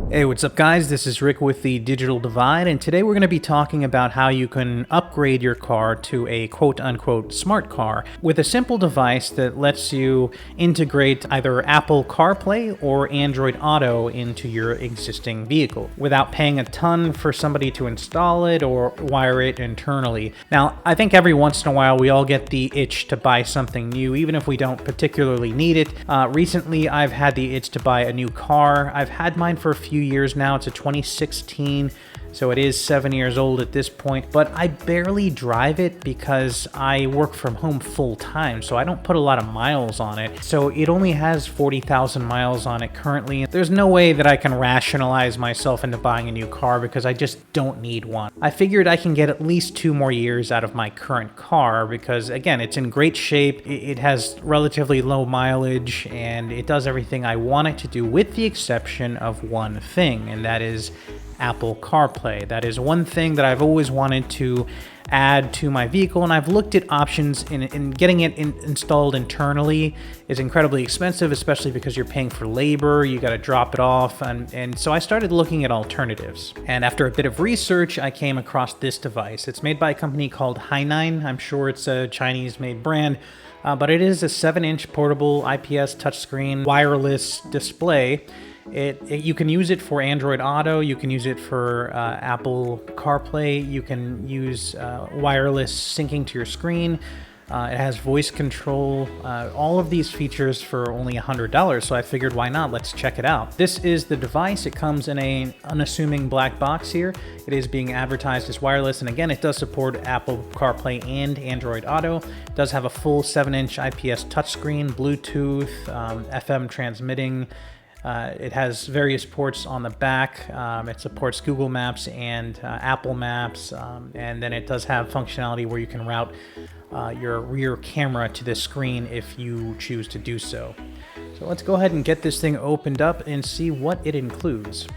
Hey, what's up guys? This is Rick with the Digital Divide, and today we're going to be talking about how you can upgrade your car to a quote-unquote smart car with a simple device that lets you integrate either Apple CarPlay or Android Auto into your existing vehicle without paying a ton for somebody to install it or wire it internally. Now, I think every once in a while we all get the itch to buy something new, even if we don't particularly need it. Recently, I've had the itch to buy a new car. I've had mine for a few years now. It's a 2016, so it is 7 years old at this point, but I barely drive it because I work from home full time, so I don't put a lot of miles on it. So it only has 40,000 miles on it currently. There's no way that I can rationalize myself into buying a new car because I just don't need one. I figured I can get at least 2 more years out of my current car because, again, it's in great shape. It has relatively low mileage and it does everything I want it to do, with the exception of one thing, and that is Apple CarPlay. That is one thing that I've always wanted to add to my vehicle, and I've looked at options in getting it installed internally is incredibly expensive, especially because you're paying for labor, you got to drop it off, and so I started looking at alternatives. And after a bit of research, I came across this device. It's made by a company called Hinine. I'm sure it's a Chinese-made brand, but it is a 7-inch portable IPS touchscreen wireless display. You can use it for Android Auto, you can use it for Apple CarPlay, you can use wireless syncing to your screen. It has voice control, all of these features for only $100, so I figured why not, let's check it out. This is the device. It comes in an unassuming black box here. It is being advertised as wireless, and again, it does support Apple CarPlay and Android Auto. It does have a full 7-inch IPS touchscreen, Bluetooth, FM transmitting. It has various ports on the back. It supports Google Maps and Apple Maps, and then it does have functionality where you can route your rear camera to this screen if you choose to do so. So let's go ahead and get this thing opened up and see what it includes.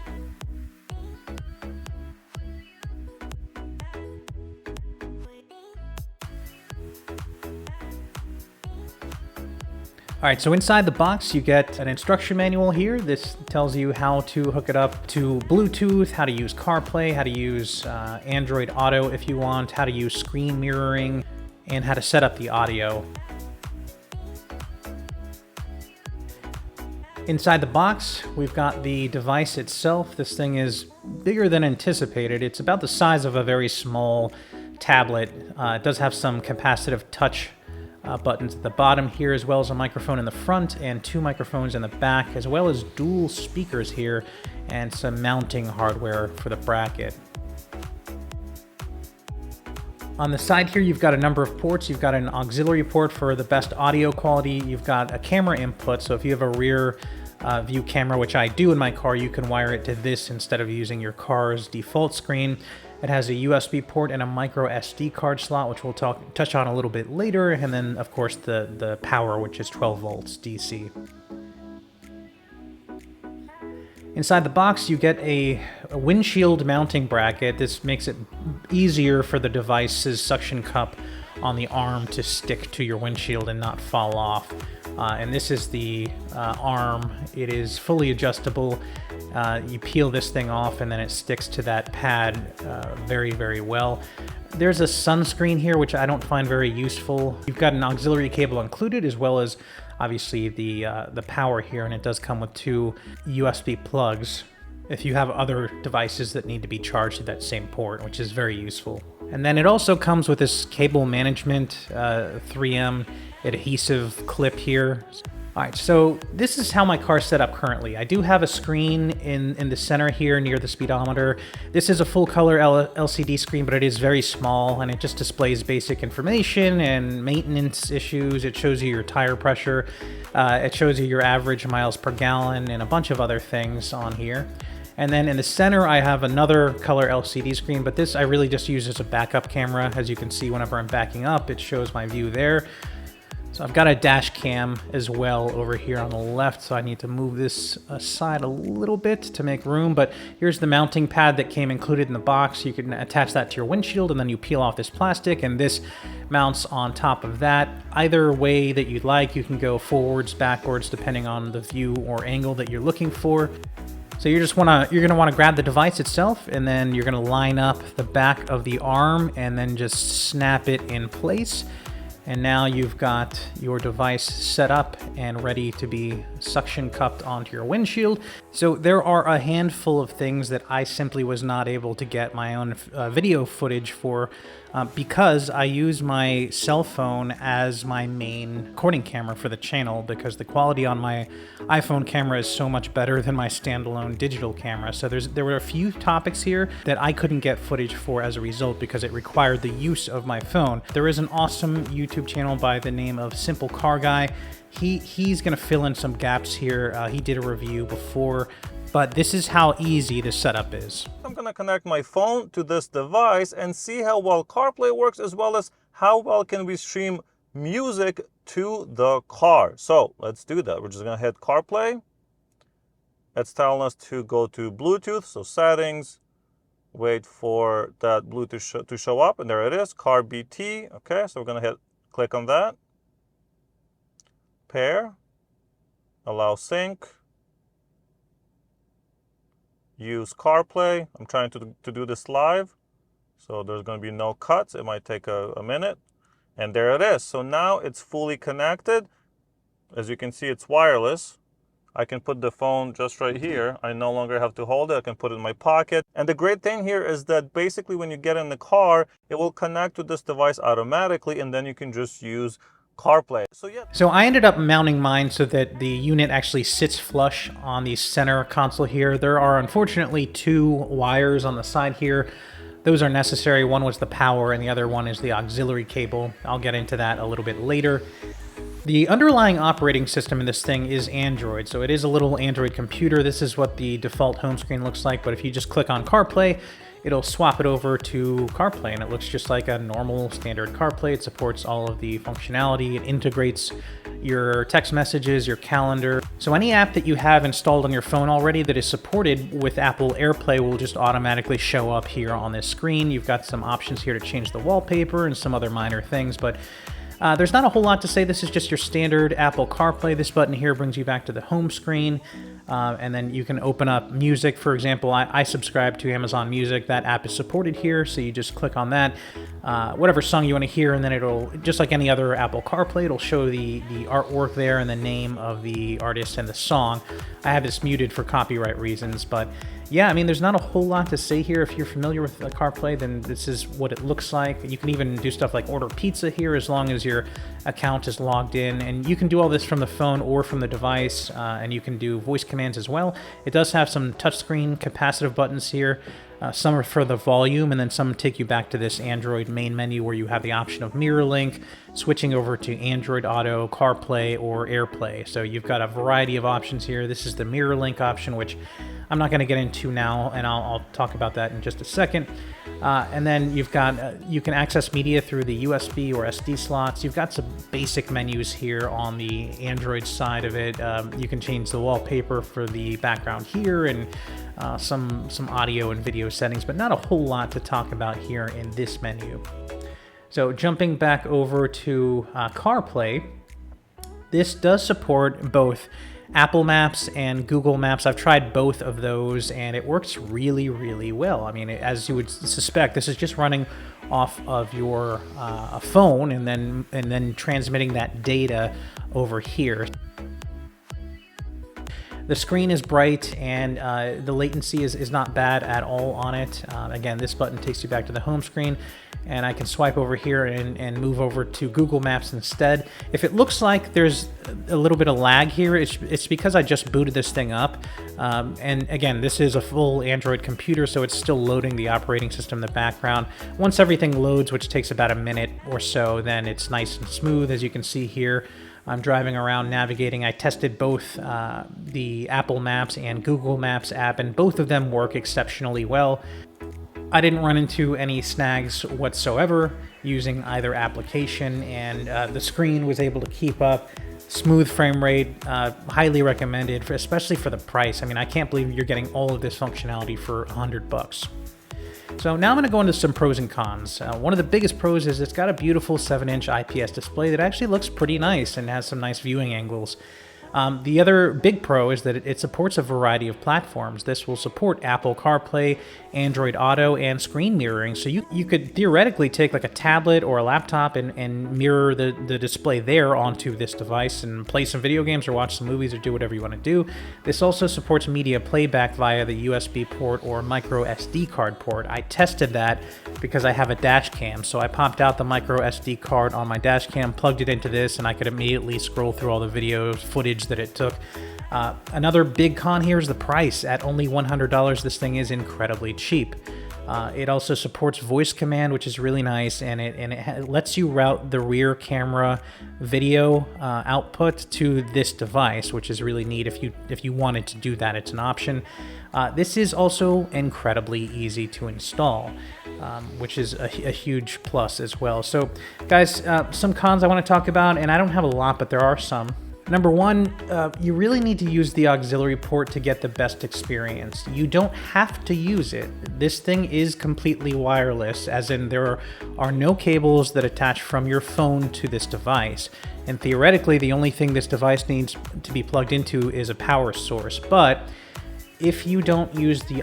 All right, so inside the box, you get an instruction manual here. This tells you how to hook it up to Bluetooth, how to use CarPlay, how to use Android Auto if you want, how to use screen mirroring, and how to set up the audio. Inside the box, we've got the device itself. This thing is bigger than anticipated. It's about the size of a very small tablet. It does have some capacitive touch buttons at the bottom here, as well as a microphone in the front and 2 microphones in the back, as well as dual speakers here and some mounting hardware for the bracket. On the side here, you've got a number of ports. You've got an auxiliary port for the best audio quality. You've got a camera input, so if you have a rear view camera, which I do in my car, you can wire it to this instead of using your car's default screen. It has a USB port and a micro SD card slot, which we'll touch on a little bit later, and then of course the power, which is 12 volts DC. Inside the box, you get a windshield mounting bracket. This makes it easier for the device's suction cup on the arm to stick to your windshield and not fall off. And this is the arm. It is fully adjustable. You peel this thing off and then it sticks to that pad very, very well. There's a sunscreen here, which I don't find very useful. You've got an auxiliary cable included, as well as obviously the power here, and it does come with 2 USB plugs if you have other devices that need to be charged to that same port, which is very useful. And then it also comes with this cable management 3M adhesive clip here. All right, so this is how my car's set up currently. I do have a screen in the center here near the speedometer. This is a full color LCD screen, but it is very small, and it just displays basic information and maintenance issues. It shows you your tire pressure. It shows you your average miles per gallon and a bunch of other things on here. And then in the center, I have another color LCD screen, but this I really just use as a backup camera. As you can see, whenever I'm backing up, it shows my view there. So I've got a dash cam as well over here on the left, so I need to move this aside a little bit to make room, but here's the mounting pad that came included in the box. You can attach that to your windshield, and then you peel off this plastic, and this mounts on top of that. Either way that you'd like, you can go forwards, backwards, depending on the view or angle that you're looking for. So you're gonna wanna grab the device itself, and then you're gonna line up the back of the arm and then just snap it in place. And now you've got your device set up and ready to be suction cupped onto your windshield. So there are a handful of things that I simply was not able to get my own video footage for because I use my cell phone as my main recording camera for the channel, because the quality on my iPhone camera is so much better than my standalone digital camera. So there were a few topics here that I couldn't get footage for as a result because it required the use of my phone. There is an awesome YouTube channel by the name of Simple Car Guy. He's gonna fill in some gaps here. He did a review before, but this is how easy the setup is. I'm gonna connect my phone to this device and see how well CarPlay works, as well as how well can we stream music to the car. So let's do that. We're just gonna hit CarPlay. It's telling us to go to Bluetooth, so settings, wait for that Bluetooth to show up, and there it is, Car BT. Okay, so we're gonna click on that. Pair, allow sync, use CarPlay. I'm trying to do this live, so there's going to be no cuts. It might take a minute. And there it is. So now it's fully connected. As you can see, it's wireless. I can put the phone just right here. I no longer have to hold it. I can put it in my pocket. And the great thing here is that basically when you get in the car, it will connect to this device automatically, and then you can just use CarPlay. So I ended up mounting mine so that the unit actually sits flush on the center console here. There are unfortunately two wires on the side here. Those are necessary. One was the power and the other one is the auxiliary cable. I'll get into that a little bit later. The underlying operating system in this thing is Android, so it is a little Android computer. This is what the default home screen looks like, but if you just click on CarPlay, it'll swap it over to CarPlay, and it looks just like a normal standard CarPlay. It supports all of the functionality. It integrates your text messages, your calendar. So any app that you have installed on your phone already that is supported with Apple AirPlay will just automatically show up here on this screen. You've got some options here to change the wallpaper and some other minor things, but there's not a whole lot to say. This is just your standard Apple CarPlay. This button here brings you back to the home screen, and then you can open up music. For example, I subscribe to Amazon Music. That app is supported here, so you just click on that, whatever song you want to hear, and then it'll, just like any other Apple CarPlay, it'll show the artwork there and the name of the artist and the song. I have this muted for copyright reasons, but yeah, I mean, there's not a whole lot to say here. If you're familiar with CarPlay, then this is what it looks like. You can even do stuff like order pizza here as long as your account is logged in. And you can do all this from the phone or from the device, and you can do voice commands as well. It does have some touchscreen capacitive buttons here. Some are for the volume, and then some take you back to this Android main menu where you have the option of Mirror Link, switching over to Android Auto, CarPlay, or AirPlay. So you've got a variety of options here. This is the Mirror Link option, which I'm not going to get into now, and I'll talk about that in just a second. And then you've got, you can access media through the USB or SD slots. You've got some basic menus here on the Android side of it. You can change the wallpaper for the background here, and some audio and video settings, but not a whole lot to talk about here in this menu. So jumping back over to CarPlay, this does support both Apple Maps and Google Maps. I've tried both of those, and it works really, really well. I mean, as you would suspect, this is just running off of your phone and then transmitting that data over here. The screen is bright, and the latency is not bad at all on it. Again, this button takes you back to the home screen, and I can swipe over here and move over to Google Maps instead. If it looks like there's a little bit of lag here, it's because I just booted this thing up. And again, this is a full Android computer, so it's still loading the operating system in the background. Once everything loads, which takes about a minute or so, then it's nice and smooth, as you can see here. I'm driving around navigating. I tested both the Apple Maps and Google Maps app, and both of them work exceptionally well. I didn't run into any snags whatsoever using either application, and the screen was able to keep up. Smooth frame rate, highly recommended, especially for the price. I mean, I can't believe you're getting all of this functionality for $100. So now I'm going to go into some pros and cons. One of the biggest pros is it's got a beautiful 7-inch IPS display that actually looks pretty nice and has some nice viewing angles. The other big pro is that it supports a variety of platforms. This will support Apple CarPlay, Android Auto, and screen mirroring. So you could theoretically take like a tablet or a laptop and mirror the display there onto this device and play some video games or watch some movies or do whatever you want to do. This also supports media playback via the USB port or micro SD card port. I tested that because I have a dash cam, so I popped out the micro SD card on my dash cam, plugged it into this, and I could immediately scroll through all the video footage that it took. Another big con here is the price. At only $100, this thing is incredibly cheap. It also supports voice command, which is really nice, and it lets you route the rear camera video output to this device, which is really neat. If you wanted to do that, it's an option. This is also incredibly easy to install, which is a huge plus as well. So, guys, some cons I want to talk about, and I don't have a lot, but there are some. Number one, you really need to use the auxiliary port to get the best experience. You don't have to use it. This thing is completely wireless, as in there are no cables that attach from your phone to this device. And theoretically, the only thing this device needs to be plugged into is a power source. But if you don't use the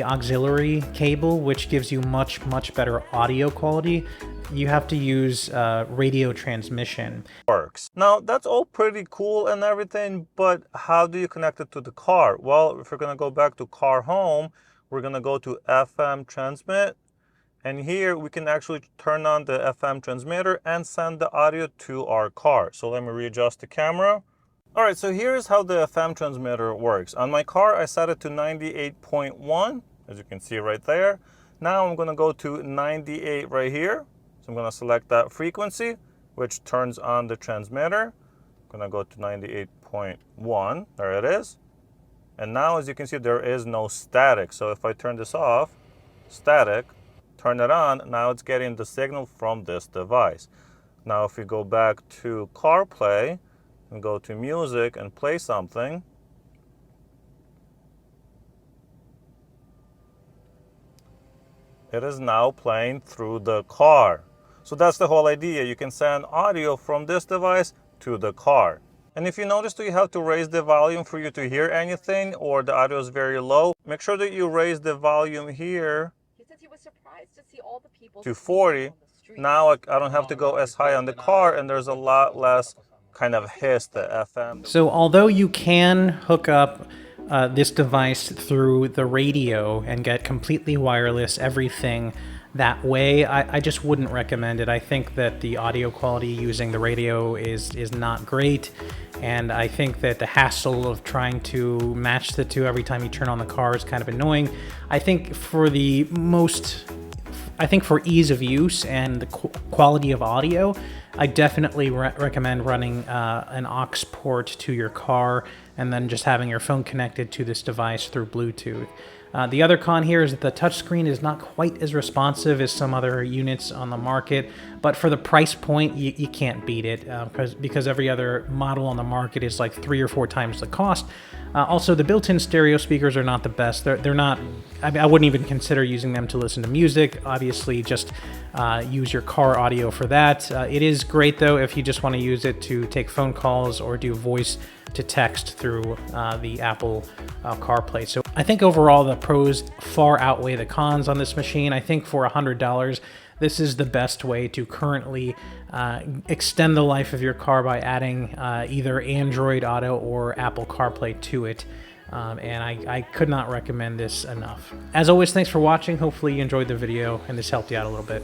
auxiliary cable, which gives you much better audio quality, you have to use radio transmission. Works. Now, that's all pretty cool and everything, but how do you connect it to the car? Well, if we're going to go back to car home, we're going to go to FM transmit. And here we can actually turn on the FM transmitter and send the audio to our car. So let me readjust the camera. All right, so here's how the FM transmitter works. On my car, I set it to 98.1, as you can see right there. Now I'm gonna go to 98 right here. So I'm gonna select that frequency, which turns on the transmitter. I'm gonna go to 98.1, there it is. And now, as you can see, there is no static. So if I turn this off, static, turn it on, now it's getting the signal from this device. Now, if we go back to CarPlay, and go to music and play something, it is now playing through the car. So that's the whole idea. You can send audio from this device to the car. And if you notice that you have to raise the volume for you to hear anything, or the audio is very low, make sure that you raise the volume here. He said he was surprised to see all the people to 40. Now I don't have to go as high on the car, and there's a lot less kind of hiss, the FM. So although you can hook up this device through the radio and get completely wireless everything that way, I just wouldn't recommend it. I think that the audio quality using the radio is not great, and I think that the hassle of trying to match the two every time you turn on the car is kind of annoying. I think for ease of use and the quality of audio, I definitely recommend running an aux port to your car and then just having your phone connected to this device through Bluetooth. The other con here is that the touchscreen is not quite as responsive as some other units on the market, but for the price point, you can't beat it because every other model on the market is like 3 or 4 times the cost. Also, the built-in stereo speakers are not the best. They're not. I wouldn't even consider using them to listen to music. Obviously, just use your car audio for that. It is great though if you just want to use it to take phone calls or do voice to text through the Apple CarPlay. So I think overall the pros far outweigh the cons on this machine. I think for $100, this is the best way to currently extend the life of your car by adding either Android Auto or Apple CarPlay to it. And I could not recommend this enough. As always, thanks for watching. Hopefully you enjoyed the video and this helped you out a little bit.